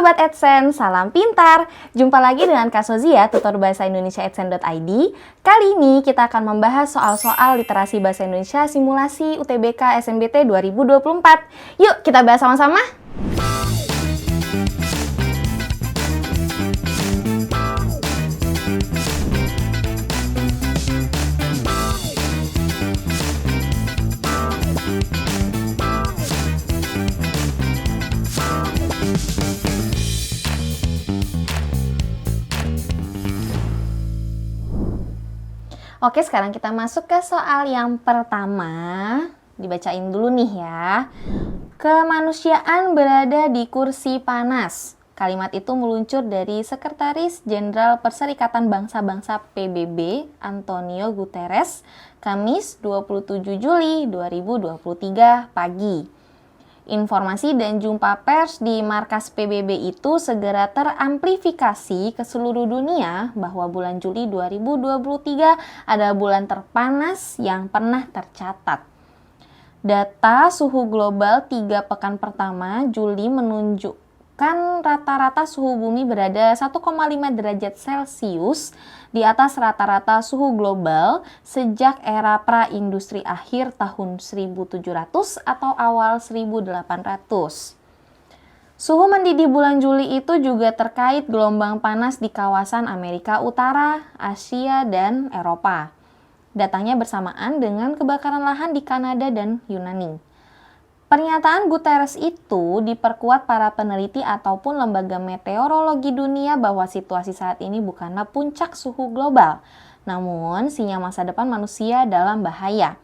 Sobat AdSense, salam pintar! Jumpa lagi dengan Kak Sozia, tutor bahasa Indonesia AdSense.id. Kali ini kita akan membahas soal-soal literasi bahasa Indonesia simulasi UTBK SNBT 2024. Yuk kita bahas sama-sama! Oke, sekarang kita masuk ke soal yang pertama. Dibacain dulu nih ya. Kemanusiaan berada di kursi panas. Kalimat itu meluncur dari Sekretaris Jenderal Perserikatan Bangsa-Bangsa PBB, Antonio Guterres, Kamis 27 Juli 2023 pagi. Informasi dan jumpa pers di markas PBB itu segera teramplifikasi ke seluruh dunia bahwa bulan Juli 2023 adalah bulan terpanas yang pernah tercatat. Data suhu global 3 pekan pertama Juli menunjukkan rata-rata suhu bumi berada 1,5 derajat Celcius di atas rata-rata suhu global sejak era pra-industri akhir tahun 1700 atau awal 1800. Suhu mendidih bulan Juli itu juga terkait gelombang panas di kawasan Amerika Utara, Asia, dan Eropa. Datangnya bersamaan dengan kebakaran lahan di Kanada dan Yunani. Pernyataan Guterres itu diperkuat para peneliti ataupun lembaga meteorologi dunia bahwa situasi saat ini bukanlah puncak suhu global, namun sinyal masa depan manusia dalam bahaya.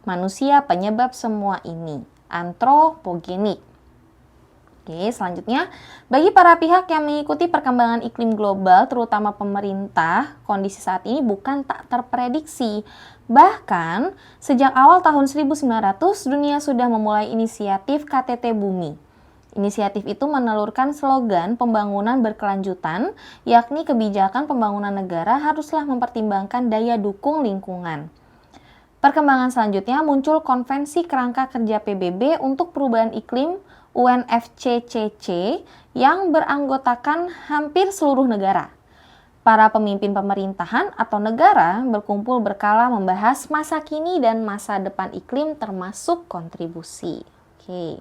Manusia penyebab semua ini, antropogenik. Oke, selanjutnya, bagi para pihak yang mengikuti perkembangan iklim global, terutama pemerintah, kondisi saat ini bukan tak terprediksi. Bahkan, sejak awal tahun 1900, dunia sudah memulai inisiatif KTT Bumi. Inisiatif itu menelurkan slogan pembangunan berkelanjutan, yakni kebijakan pembangunan negara haruslah mempertimbangkan daya dukung lingkungan. Perkembangan selanjutnya muncul Konvensi Kerangka Kerja PBB untuk Perubahan Iklim UNFCCC yang beranggotakan hampir seluruh negara. Para pemimpin pemerintahan atau negara berkumpul berkala membahas masa kini dan masa depan iklim termasuk kontribusi. Oke.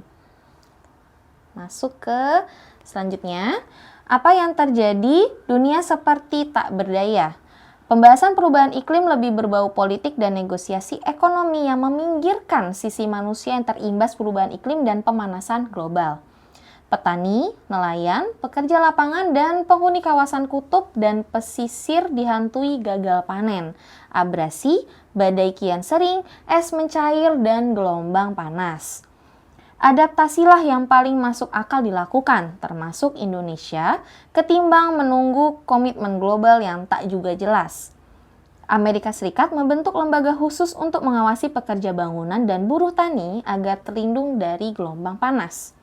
Masuk ke selanjutnya. Apa yang terjadi? Dunia seperti tak berdaya. Pembahasan perubahan iklim lebih berbau politik dan negosiasi ekonomi yang meminggirkan sisi manusia yang terimbas perubahan iklim dan pemanasan global. Petani, nelayan, pekerja lapangan, dan penghuni kawasan kutub dan pesisir dihantui gagal panen, abrasi, badai kian sering, es mencair, dan gelombang panas. Adaptasilah yang paling masuk akal dilakukan, termasuk Indonesia, ketimbang menunggu komitmen global yang tak juga jelas. Amerika Serikat membentuk lembaga khusus untuk mengawasi pekerja bangunan dan buruh tani agar terlindung dari gelombang panas.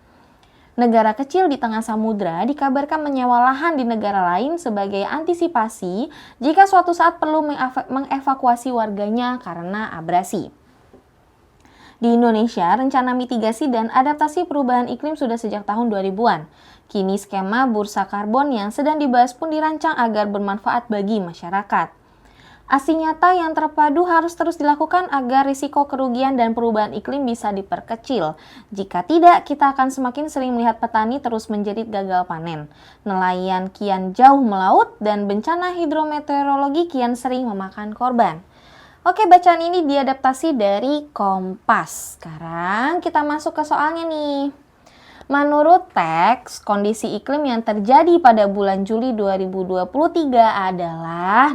Negara kecil di tengah samudra dikabarkan menyewa lahan di negara lain sebagai antisipasi jika suatu saat perlu mengevakuasi warganya karena abrasi. Di Indonesia, rencana mitigasi dan adaptasi perubahan iklim sudah sejak tahun 2000-an. Kini skema bursa karbon yang sedang dibahas pun dirancang agar bermanfaat bagi masyarakat. Aksi nyata yang terpadu harus terus dilakukan agar risiko kerugian dan perubahan iklim bisa diperkecil. Jika tidak, kita akan semakin sering melihat petani terus menjerit gagal panen. Nelayan kian jauh melaut dan bencana hidrometeorologi kian sering memakan korban. Oke, bacaan ini diadaptasi dari Kompas. Sekarang kita masuk ke soalnya nih. Menurut teks, kondisi iklim yang terjadi pada bulan Juli 2023 adalah...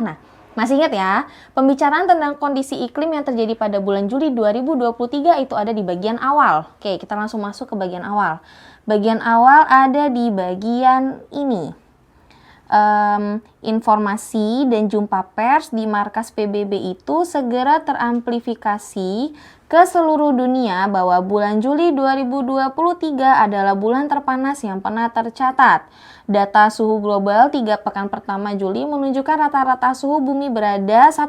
masih ingat ya? Pembicaraan tentang kondisi iklim yang terjadi pada bulan Juli 2023 itu ada di bagian awal. Oke, kita langsung masuk ke bagian awal. Bagian awal ada di bagian ini. informasi dan jumpa pers di markas PBB itu segera teramplifikasi ke seluruh dunia bahwa bulan Juli 2023 adalah bulan terpanas yang pernah tercatat. Data suhu global 3 pekan pertama Juli menunjukkan rata-rata suhu bumi berada 1,5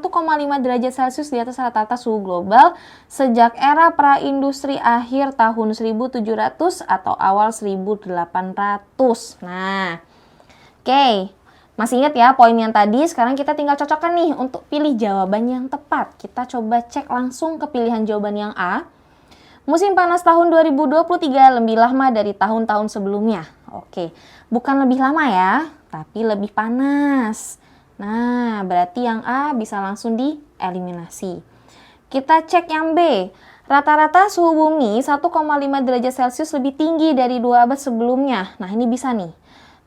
derajat Celcius di atas rata-rata suhu global sejak era praindustri akhir tahun 1700 atau awal 1800. Nah, oke. Masih ingat ya poin yang tadi? Sekarang kita tinggal cocokkan nih untuk pilih jawaban yang tepat. Kita coba cek langsung ke pilihan jawaban yang A. Musim panas tahun 2023 lebih lama dari tahun-tahun sebelumnya. Oke, bukan lebih lama ya, tapi lebih panas. Nah, berarti yang A bisa langsung dieliminasi. Kita cek yang B. Rata-rata suhu bumi 1,5 derajat Celcius lebih tinggi dari 2 abad sebelumnya. Nah, ini bisa nih.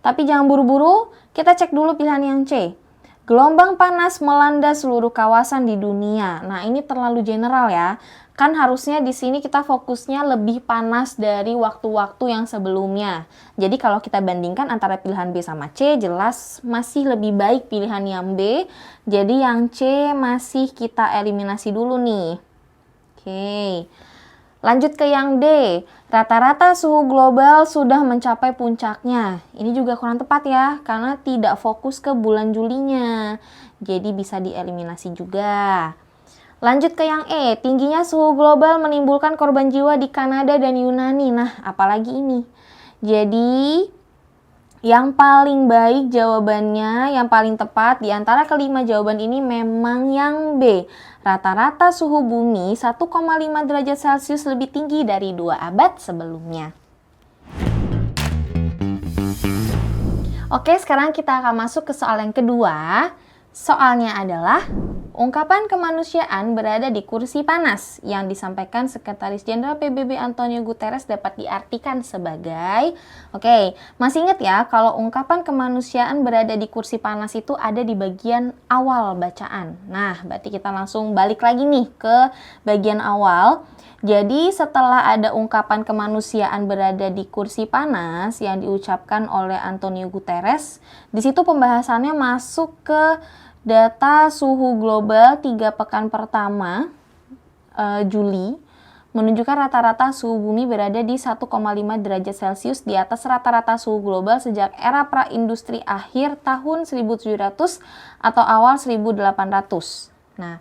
Tapi jangan buru-buru, kita cek dulu pilihan yang C. Gelombang panas melanda seluruh kawasan di dunia. Nah, ini terlalu general ya. Kan harusnya di sini kita fokusnya lebih panas dari waktu-waktu yang sebelumnya. Jadi kalau kita bandingkan antara pilihan B sama C, jelas masih lebih baik pilihan yang B. Jadi yang C masih kita eliminasi dulu nih. Oke. Lanjut ke yang D, rata-rata suhu global sudah mencapai puncaknya. Ini juga kurang tepat ya, karena tidak fokus ke bulan Julinya. Jadi bisa dieliminasi juga. Lanjut ke yang E, tingginya suhu global menimbulkan korban jiwa di Kanada dan Yunani. Nah, apalagi ini. Jadi, yang paling baik jawabannya, yang paling tepat di antara kelima jawaban ini memang yang B. Rata-rata suhu bumi 1,5 derajat Celcius lebih tinggi dari 2 abad sebelumnya. Oke, sekarang kita akan masuk ke soal yang kedua. Soalnya adalah ungkapan kemanusiaan berada di kursi panas yang disampaikan Sekretaris Jenderal PBB Antonio Guterres dapat diartikan sebagai, oke, masih ingat ya kalau ungkapan kemanusiaan berada di kursi panas itu ada di bagian awal bacaan. Nah, berarti kita langsung balik lagi nih ke bagian awal. Jadi setelah ada ungkapan kemanusiaan berada di kursi panas yang diucapkan oleh Antonio Guterres, di situ pembahasannya masuk ke data suhu global 3 pekan pertama Juli menunjukkan rata-rata suhu bumi berada di 1,5 derajat Celcius di atas rata-rata suhu global sejak era praindustri akhir tahun 1700 atau awal 1800. Nah,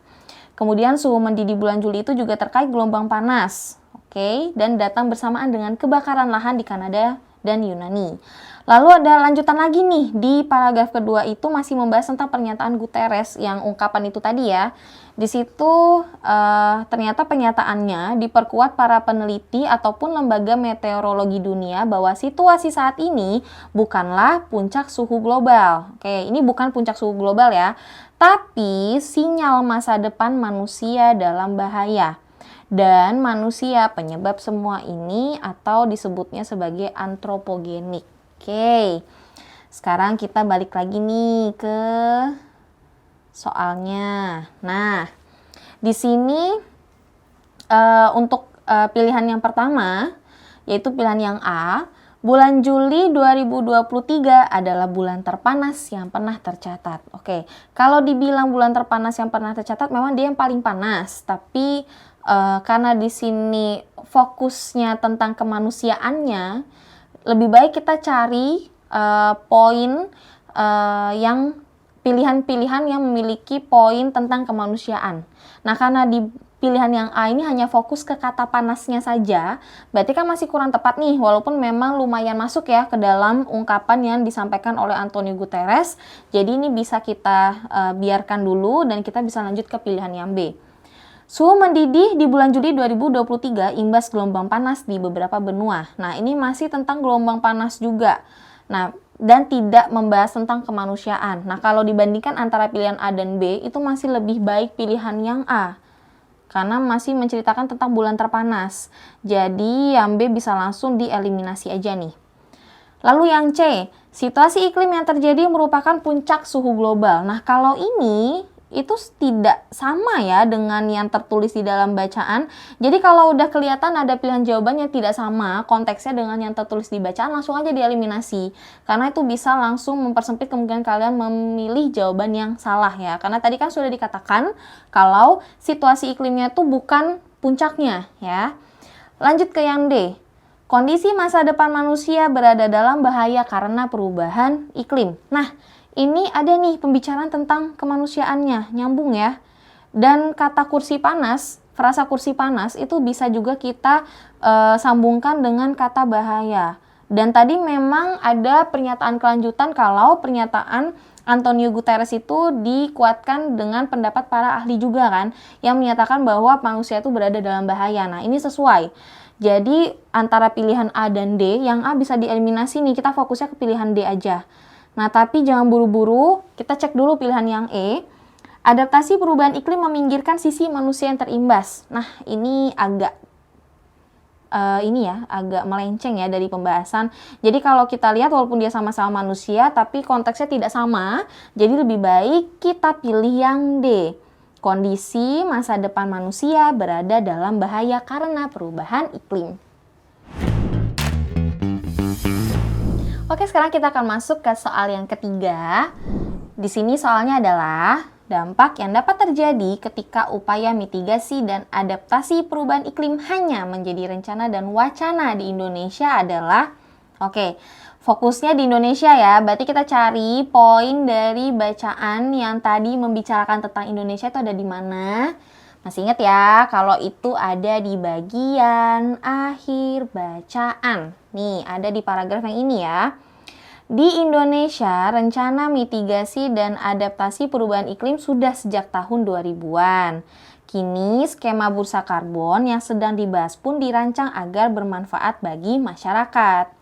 kemudian suhu mendidih bulan Juli itu juga terkait gelombang panas, oke, dan datang bersamaan dengan kebakaran lahan di Kanada dan Yunani. Lalu ada lanjutan lagi nih, di paragraf kedua itu masih membahas tentang pernyataan Guterres yang ungkapan itu tadi ya. Di situ ternyata pernyataannya diperkuat para peneliti ataupun lembaga meteorologi dunia bahwa situasi saat ini bukanlah puncak suhu global. Oke, ini bukan puncak suhu global ya, tapi sinyal masa depan manusia dalam bahaya. Dan manusia penyebab semua ini atau disebutnya sebagai antropogenik. Oke, sekarang kita balik lagi nih ke soalnya. Nah, di sini untuk pilihan yang pertama, yaitu pilihan yang A, bulan Juli 2023 adalah bulan terpanas yang pernah tercatat. Oke, kalau dibilang bulan terpanas yang pernah tercatat, memang dia yang paling panas, tapi karena di sini fokusnya tentang kemanusiaannya, lebih baik kita cari poin yang pilihan-pilihan yang memiliki poin tentang kemanusiaan. Nah, karena di pilihan yang A ini hanya fokus ke kata panasnya saja, berarti kan masih kurang tepat nih, walaupun memang lumayan masuk ya ke dalam ungkapan yang disampaikan oleh Antonio Guterres. Jadi ini bisa kita biarkan dulu dan kita bisa lanjut ke pilihan yang B. Suhu mendidih di bulan Juli 2023 imbas gelombang panas di beberapa benua. Nah, ini masih tentang gelombang panas juga. Nah, dan tidak membahas tentang kemanusiaan. Nah, kalau dibandingkan antara pilihan A dan B, itu masih lebih baik pilihan yang A. Karena masih menceritakan tentang bulan terpanas. Jadi, yang B bisa langsung dieliminasi aja nih. Lalu yang C, situasi iklim yang terjadi merupakan puncak suhu global. Nah, kalau ini itu tidak sama ya dengan yang tertulis di dalam bacaan. Jadi kalau udah kelihatan ada pilihan jawabannya tidak sama konteksnya dengan yang tertulis di bacaan, langsung aja dieliminasi. Karena itu bisa langsung mempersempit kemungkinan kalian memilih jawaban yang salah ya. Karena tadi kan sudah dikatakan kalau situasi iklimnya itu bukan puncaknya ya. Lanjut ke yang D. Kondisi masa depan manusia berada dalam bahaya karena perubahan iklim. Nah, ini ada nih pembicaraan tentang kemanusiaannya, nyambung ya. Dan kata kursi panas, frasa kursi panas itu bisa juga kita sambungkan dengan kata bahaya. Dan tadi memang ada pernyataan kelanjutan kalau pernyataan Antonio Guterres itu dikuatkan dengan pendapat para ahli juga kan, yang menyatakan bahwa manusia itu berada dalam bahaya. Nah, ini sesuai. Jadi antara pilihan A dan D, yang A bisa dieliminasi nih, kita fokusnya ke pilihan D aja. Nah, tapi jangan buru-buru, kita cek dulu pilihan yang E. Adaptasi perubahan iklim meminggirkan sisi manusia yang terimbas. Nah, ini agak agak melenceng ya dari pembahasan. Jadi kalau kita lihat walaupun dia sama-sama manusia, tapi konteksnya tidak sama, jadi lebih baik kita pilih yang D. Kondisi masa depan manusia berada dalam bahaya karena perubahan iklim. Oke, sekarang kita akan masuk ke soal yang ketiga. Di sini soalnya adalah dampak yang dapat terjadi ketika upaya mitigasi dan adaptasi perubahan iklim hanya menjadi rencana dan wacana di Indonesia adalah, fokusnya di Indonesia ya, berarti kita cari poin dari bacaan yang tadi membicarakan tentang Indonesia itu ada di mana. Masih ingat ya, kalau itu ada di bagian akhir bacaan. Nih, ada di paragraf yang ini ya. Di Indonesia, rencana mitigasi dan adaptasi perubahan iklim sudah sejak tahun 2000-an. Kini, skema bursa karbon yang sedang dibahas pun dirancang agar bermanfaat bagi masyarakat.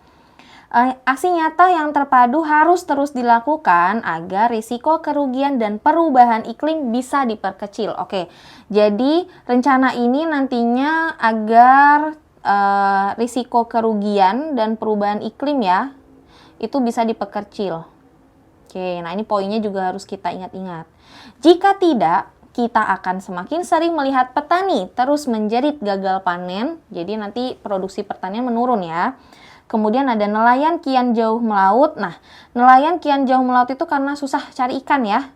Aksi nyata yang terpadu harus terus dilakukan agar risiko kerugian dan perubahan iklim bisa diperkecil. Jadi rencana ini nantinya agar risiko kerugian dan perubahan iklim ya, itu bisa diperkecil. Nah ini poinnya juga harus kita ingat-ingat. Jika tidak, kita akan semakin sering melihat petani terus menjerit gagal panen, jadi nanti produksi pertanian menurun ya. Kemudian ada nelayan kian jauh melaut. Nah, nelayan kian jauh melaut itu karena susah cari ikan ya.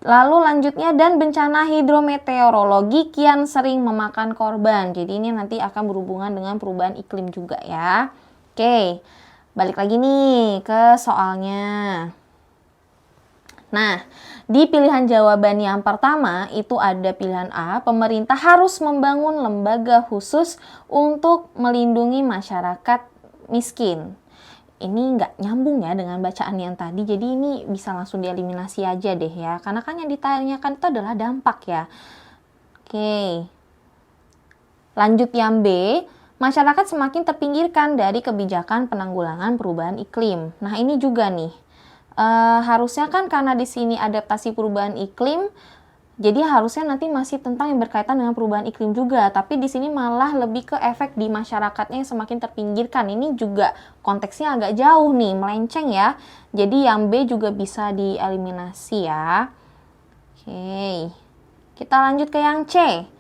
Lalu lanjutnya, dan bencana hidrometeorologi kian sering memakan korban. Jadi ini nanti akan berhubungan dengan perubahan iklim juga ya. Balik lagi nih ke soalnya. Nah, di pilihan jawaban yang pertama itu ada pilihan A, pemerintah harus membangun lembaga khusus untuk melindungi masyarakat miskin. Ini nggak nyambung ya dengan bacaan yang tadi, jadi ini bisa langsung dieliminasi aja deh ya, karena kan yang ditanyakan itu adalah dampak ya. Lanjut yang B, masyarakat semakin terpinggirkan dari kebijakan penanggulangan perubahan iklim. Nah ini juga nih, harusnya kan karena di sini adaptasi perubahan iklim, jadi harusnya nanti masih tentang yang berkaitan dengan perubahan iklim juga, tapi di sini malah lebih ke efek di masyarakatnya yang semakin terpinggirkan. Ini juga konteksnya agak jauh nih, melenceng ya. Jadi yang B juga bisa dieliminasi ya. Kita lanjut ke yang C.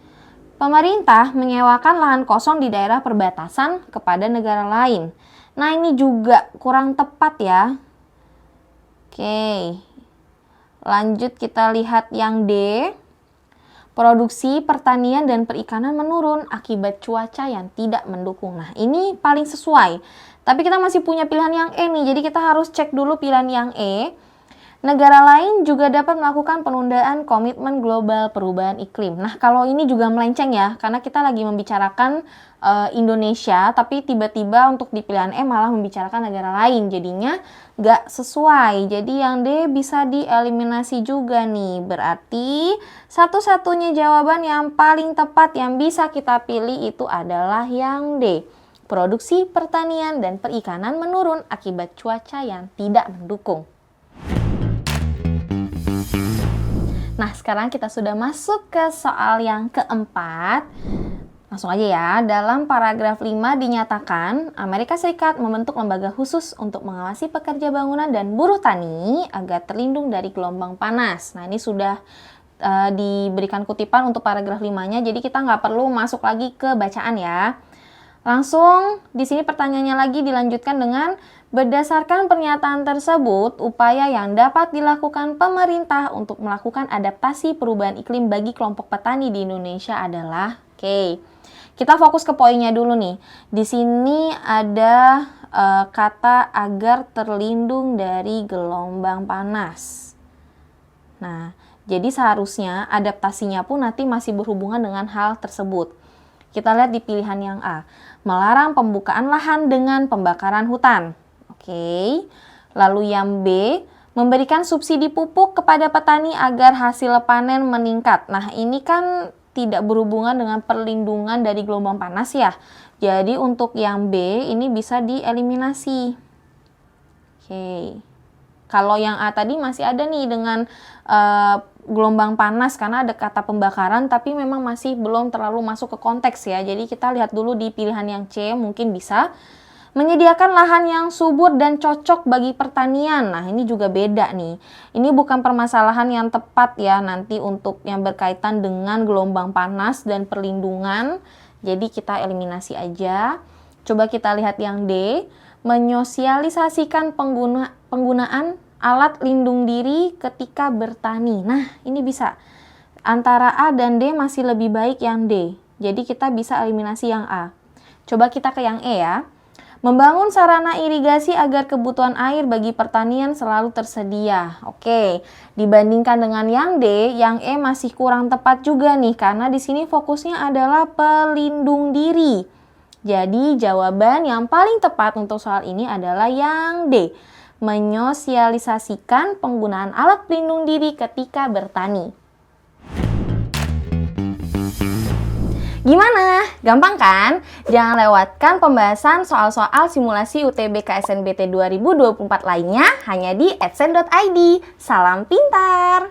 Pemerintah menyewakan lahan kosong di daerah perbatasan kepada negara lain. Nah ini juga kurang tepat ya. Lanjut kita lihat yang D. Produksi pertanian dan perikanan menurun akibat cuaca yang tidak mendukung. Nah ini paling sesuai. Tapi kita masih punya pilihan yang E nih. Jadi kita harus cek dulu pilihan yang E. Negara lain juga dapat melakukan penundaan komitmen global perubahan iklim. Nah kalau ini juga melenceng ya. Karena kita lagi membicarakan Indonesia, tapi tiba-tiba untuk di pilihan E malah membicarakan negara lain, jadinya nggak sesuai. Jadi yang D bisa dieliminasi juga nih. Berarti satu-satunya jawaban yang paling tepat yang bisa kita pilih itu adalah yang D. Produksi pertanian dan perikanan menurun akibat cuaca yang tidak mendukung. Nah sekarang kita sudah masuk ke soal yang keempat. Langsung aja ya, dalam paragraf 5 dinyatakan Amerika Serikat membentuk lembaga khusus untuk mengawasi pekerja bangunan dan buruh tani agar terlindung dari gelombang panas. Nah ini sudah diberikan kutipan untuk paragraf 5-nya, jadi kita nggak perlu masuk lagi ke bacaan ya. Langsung di sini pertanyaannya lagi dilanjutkan dengan berdasarkan pernyataan tersebut, upaya yang dapat dilakukan pemerintah untuk melakukan adaptasi perubahan iklim bagi kelompok petani di Indonesia adalah, oke. Kita fokus ke poinnya dulu nih. Di sini ada kata agar terlindung dari gelombang panas. Nah, jadi seharusnya adaptasinya pun nanti masih berhubungan dengan hal tersebut. Kita lihat di pilihan yang A. Melarang pembukaan lahan dengan pembakaran hutan. Oke. Lalu yang B. Memberikan subsidi pupuk kepada petani agar hasil panen meningkat. Nah, ini kan tidak berhubungan dengan perlindungan dari gelombang panas ya. Jadi untuk yang B ini bisa dieliminasi. Oke. Kalau yang A tadi masih ada nih dengan gelombang panas karena ada kata pembakaran tapi memang masih belum terlalu masuk ke konteks ya. Jadi kita lihat dulu di pilihan yang C, mungkin bisa menyediakan lahan yang subur dan cocok bagi pertanian. Nah, ini juga beda nih. Ini bukan permasalahan yang tepat ya nanti untuk yang berkaitan dengan gelombang panas dan perlindungan. Jadi kita eliminasi aja. Coba kita lihat yang D, menyosialisasikan penggunaan alat lindung diri ketika bertani. Nah, ini bisa. Antara A dan D masih lebih baik yang D. Jadi kita bisa eliminasi yang A. Coba kita ke yang E ya. Membangun sarana irigasi agar kebutuhan air bagi pertanian selalu tersedia. Oke, dibandingkan dengan yang D, yang E masih kurang tepat juga nih karena di sini fokusnya adalah pelindung diri. Jadi jawaban yang paling tepat untuk soal ini adalah yang D. Menyosialisasikan penggunaan alat pelindung diri ketika bertani. Gimana? Gampang kan? Jangan lewatkan pembahasan soal-soal simulasi UTBK SNBT 2024 lainnya hanya di adsense.id. Salam pintar!